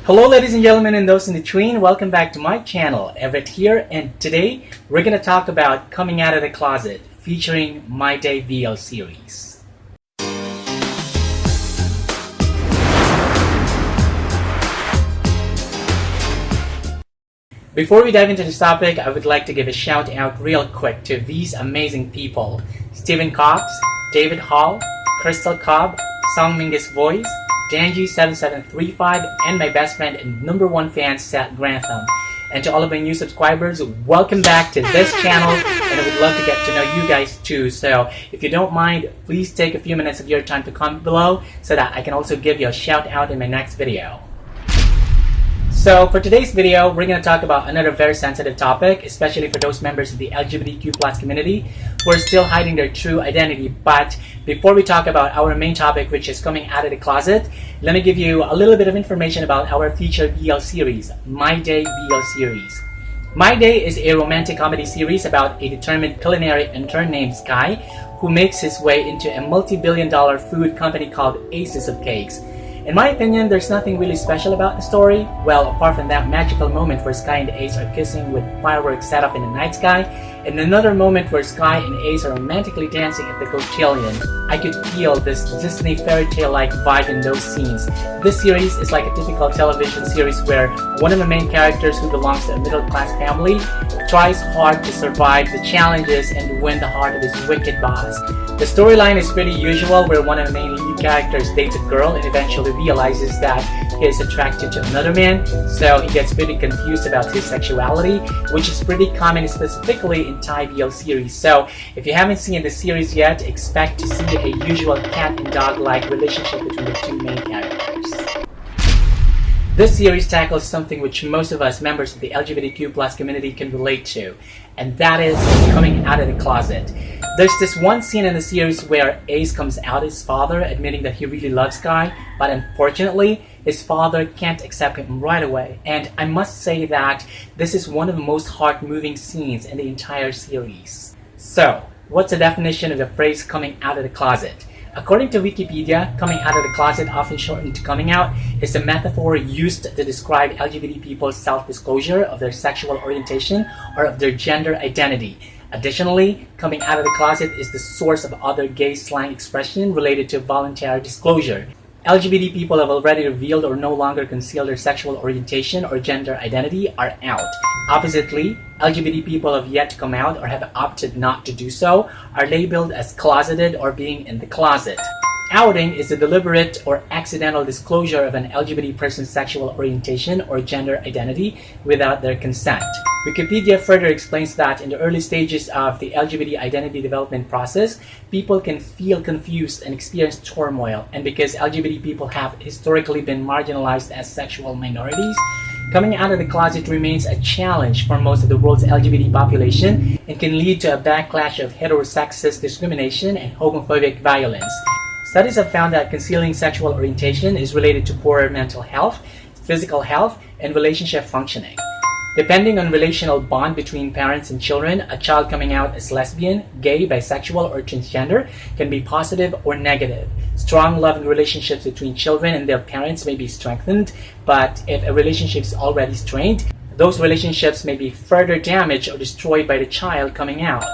Hello ladies and gentlemen and those in between, welcome back to my channel. Everett here, and today we're going to talk about coming out of the closet featuring My Day VL series. Before we dive into this topic, I would like to give a shout out real quick to these amazing people: Stephen Cox, David Hall, Crystal Cobb, Song Mingus Voice, Danji7735, and my best friend and #1 fan, Seth Grantham. And to all of my new subscribers, welcome back to this channel, and I would love to get to know you guys too. So if you don't mind, please take a few minutes of your time to comment below so that I can also give you a shout out in my next video. So for today's video, we're going to talk about another very sensitive topic, especially for those members of the LGBTQ plus community who are still hiding their true identity. But before we talk about our main topic, which is coming out of the closet, let me give you a little bit of information about our featured VL series, My Day VL series. My Day is a romantic comedy series about a determined culinary intern named Sky who makes his way into a multi-billion-dollar food company called Aces of Cakes. In my opinion, there's nothing really special about the story. Well, apart from that magical moment where Sky and Ace are kissing with fireworks set up in the night sky, and another moment where Sky and Ace are romantically dancing at the cotillon. I could feel this Disney fairy tale-like vibe in those scenes. This series is like a typical television series where one of the main characters, who belongs to a middle-class family, tries hard to survive the challenges and win the heart of his wicked boss. The storyline is pretty usual, where one of the main lead characters dates a girl and eventually realizes that he is attracted to another man, so he gets pretty confused about his sexuality, which is pretty common specifically in Thai BL series. So if you haven't seen the series yet, expect to see a usual cat and dog-like relationship between the two main characters. This series tackles something which most of us members of the LGBTQ plus community can relate to, and that is coming out of the closet. There's this one scene in the series where Ace comes out as his father, admitting that he really loves Sky, but unfortunately, his father can't accept him right away. And I must say that this is one of the most heart-moving scenes in the entire series. So, what's the definition of the phrase coming out of the closet? According to Wikipedia, coming out of the closet, often shortened to coming out, is a metaphor used to describe LGBT people's self-disclosure of their sexual orientation or of their gender identity. Additionally, coming out of the closet is the source of other gay slang expression related to voluntary disclosure. LGBT people have already revealed or no longer conceal their sexual orientation or gender identity are out. Oppositely, LGBT people have yet to come out or have opted not to do so are labeled as closeted or being in the closet. Outing is the deliberate or accidental disclosure of an LGBT person's sexual orientation or gender identity without their consent. Wikipedia further explains that in the early stages of the LGBT identity development process, people can feel confused and experience turmoil, and because LGBT people have historically been marginalized as sexual minorities, coming out of the closet remains a challenge for most of the world's LGBT population and can lead to a backlash of heterosexist discrimination and homophobic violence. Studies have found that concealing sexual orientation is related to poorer mental health, physical health, and relationship functioning. Depending on relational bond between parents and children, a child coming out as lesbian, gay, bisexual, or transgender can be positive or negative. Strong loving relationships between children and their parents may be strengthened, but if a relationship is already strained, those relationships may be further damaged or destroyed by the child coming out.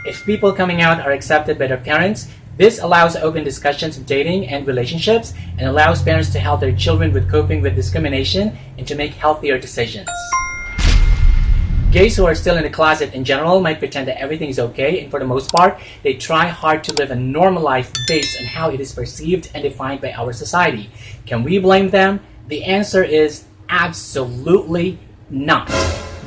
If people coming out are accepted by their parents, this allows open discussions of dating and relationships and allows parents to help their children with coping with discrimination and to make healthier decisions. Gays who are still in the closet in general might pretend that everything is okay, and for the most part, they try hard to live a normal life based on how it is perceived and defined by our society. Can we blame them? The answer is absolutely not.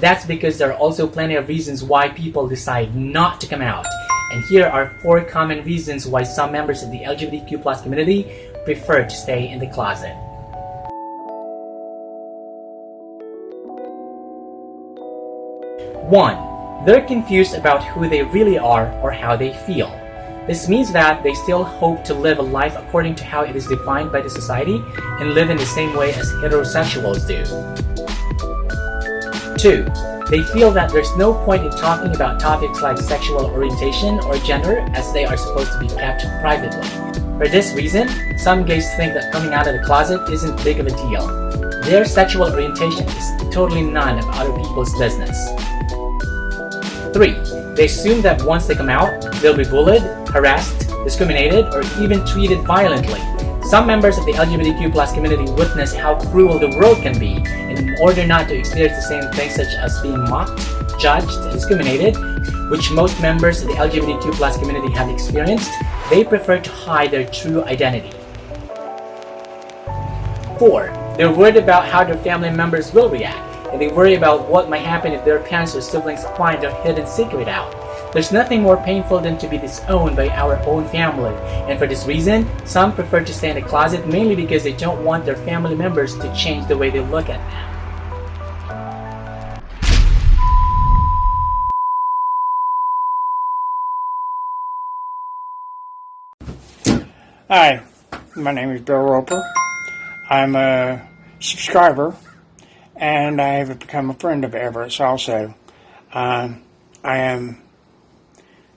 That's because there are also plenty of reasons why people decide not to come out. And here are 4 common reasons why some members of the LGBTQ plus community prefer to stay in the closet. 1. They're confused about who they really are or how they feel. This means that they still hope to live a life according to how it is defined by the society and live in the same way as heterosexuals do. 2. They feel that there's no point in talking about topics like sexual orientation or gender, as they are supposed to be kept privately. For this reason, some gays think that coming out of the closet isn't big of a deal. Their sexual orientation is totally none of other people's business. 3. They assume that once they come out, they'll be bullied, harassed, discriminated, or even treated violently. Some members of the LGBTQ community witness how cruel the world can be, and in order not to experience the same things such as being mocked, judged, and discriminated, which most members of the LGBTQ community have experienced, they prefer to hide their true identity. 4. They're worried about how their family members will react, and they worry about what might happen if their parents or siblings find their hidden secret out. There's nothing more painful than to be disowned by our own family, and for this reason, some prefer to stay in the closet mainly because they don't want their family members to change the way they look at them. Hi, my name is Bill Roper. I'm a subscriber, and I have become a friend of Everett's also. I am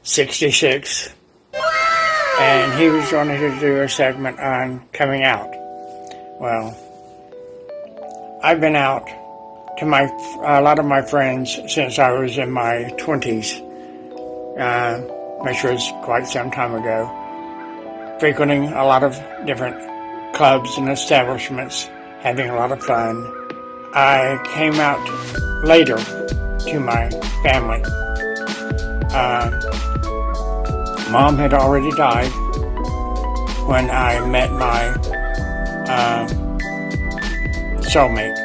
66, and he was going to do a segment on coming out. Well, I've been out to a lot of my friends since I was in my 20s, which was quite some time ago, frequenting a lot of different clubs and establishments, having a lot of fun. I came out later to my family. Mom had already died when I met my soulmate.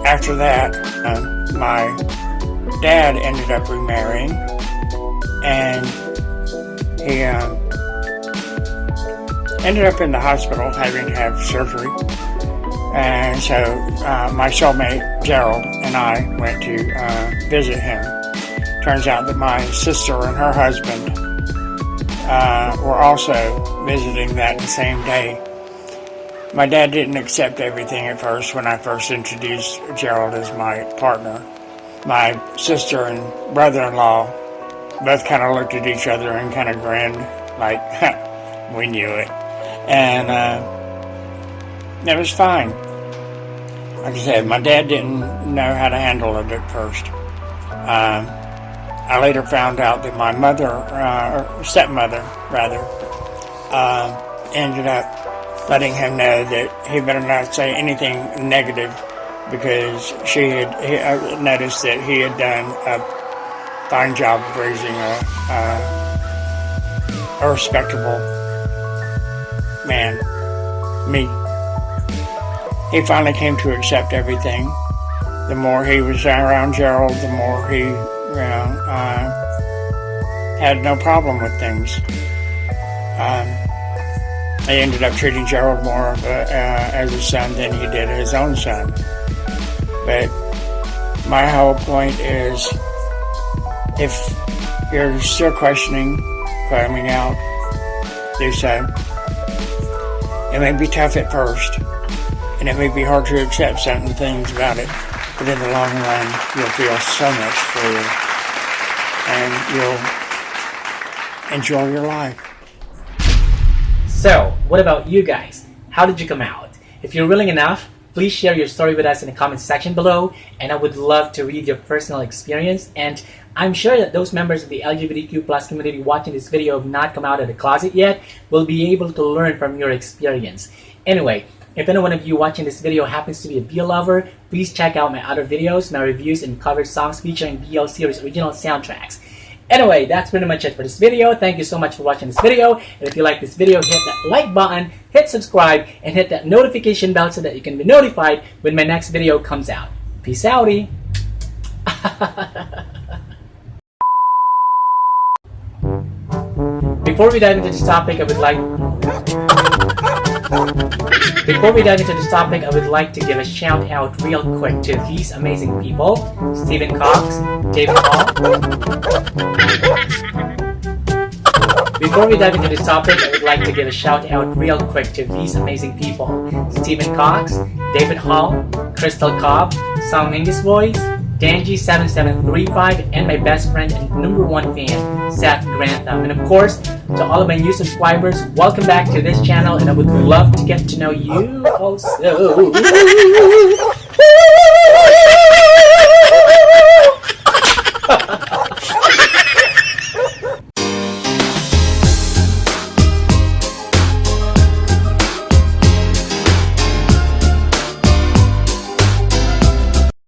After that, my dad ended up remarrying, and he ended up in the hospital having to have surgery. And so my soulmate, Gerald, and I went to visit him. Turns out that my sister and her husband were also visiting that same day. My dad didn't accept everything at first when I first introduced Gerald as my partner. My sister and brother-in-law both kind of looked at each other and kind of grinned like, we knew it. And it was fine. Like I said, my dad didn't know how to handle it at first. I later found out that my mother, or stepmother rather, ended up letting him know that he better not say anything negative, because he noticed that he had done a fine job of raising a respectable man, me. He finally came to accept everything. The more he was around Gerald, the more he had no problem with things. He ended up treating Gerald more as a son than he did his own son. But my whole point is, if you're still questioning coming out, do so. It may be tough at first, and it may be hard to accept certain things about it, but in the long run, you'll feel so much freer, and you'll enjoy your life. So, what about you guys? How did you come out? If you're willing enough, please share your story with us in the comment section below, and I would love to read your personal experience. And I'm sure that those members of the LGBTQ community watching this video have not come out of the closet yet will be able to learn from your experience. Anyway, if any one of you watching this video happens to be a BL lover, please check out my other videos, my reviews, and covered songs featuring BL series original soundtracks. Anyway, that's pretty much it for this video. Thank you so much for watching this video. And if you like this video, hit that like button, hit subscribe, and hit that notification bell so that you can be notified when my next video comes out. Peace outie! Before we dive into this topic, I would like to give a shout out real quick to these amazing people: Stephen Cox, David Hall. Before we dive into this topic, I would like to give a shout out real quick to these amazing people: Stephen Cox, David Hall, Crystal Cobb, Song Mingus Voice, Danji7735, and my best friend and number one fan, Seth Grantham. And of course, to all of my new subscribers, welcome back to this channel, and I would love to get to know you also.